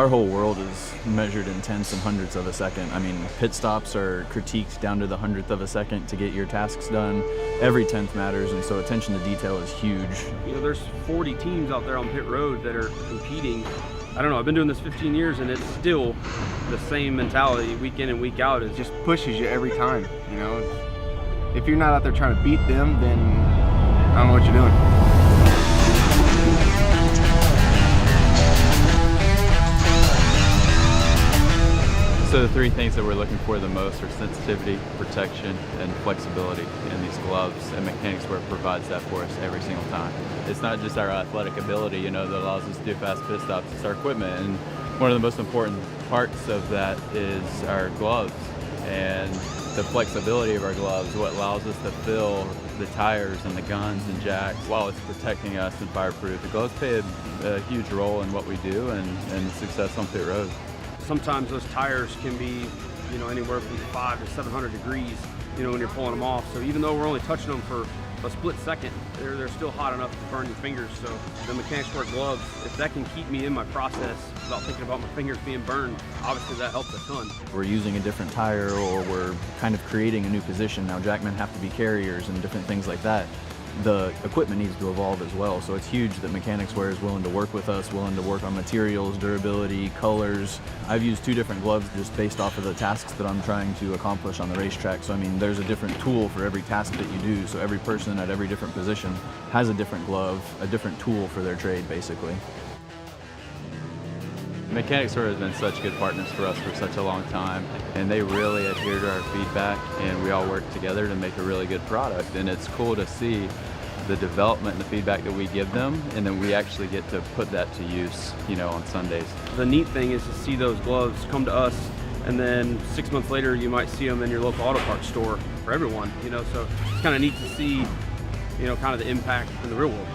Our whole world is measured in tenths and hundredths of a second. I mean, pit stops are critiqued down to the hundredth of a second to get your tasks done. Every tenth matters, and so attention to detail is huge. You know, there's 40 teams out there on pit road that are competing. I don't know, I've been doing this 15 years and it's still the same mentality week in and week out. It just pushes you every time, you know. If you're not out there trying to beat them, then I don't know what you're doing. So the three things that we're looking for the most are sensitivity, protection, and flexibility in these gloves, and Mechanix provides that for us every single time. It's not just our athletic ability, you know, that allows us to do fast pit stops, it's our equipment, and one of the most important parts of that is our gloves and the flexibility of our gloves, what allows us to fill the tires and the guns and jacks while it's protecting us and fireproof. The gloves play a huge role in what we do and success on pit road. Sometimes those tires can be, you know, anywhere from 500 to 700 degrees, you know, when you're pulling them off. So even though we're only touching them for a split second, they're still hot enough to burn your fingers. So the Mechanix gloves, if that can keep me in my process without thinking about my fingers being burned, obviously that helps a ton. We're using a different tire, or we're kind of creating a new position. Now jackmen have to be carriers and different things like that. The equipment needs to evolve as well, so it's huge that Mechanix is willing to work with us, willing to work on materials, durability, colors. I've used 2 different gloves just based off of the tasks that I'm trying to accomplish on the racetrack. So I mean, there's a different tool for every task that you do, so every person at every different position has a different glove, a different tool for their trade, basically. Mechanix has been such good partners for us for such a long time, and they really adhere to our feedback, and we all work together to make a really good product. And it's cool to see the development and the feedback that we give them, and then we actually get to put that to use, you know, on Sundays. The neat thing is to see those gloves come to us, and then 6 months later you might see them in your local auto parts store for everyone, you know, so it's kind of neat to see, you know, kind of the impact in the real world.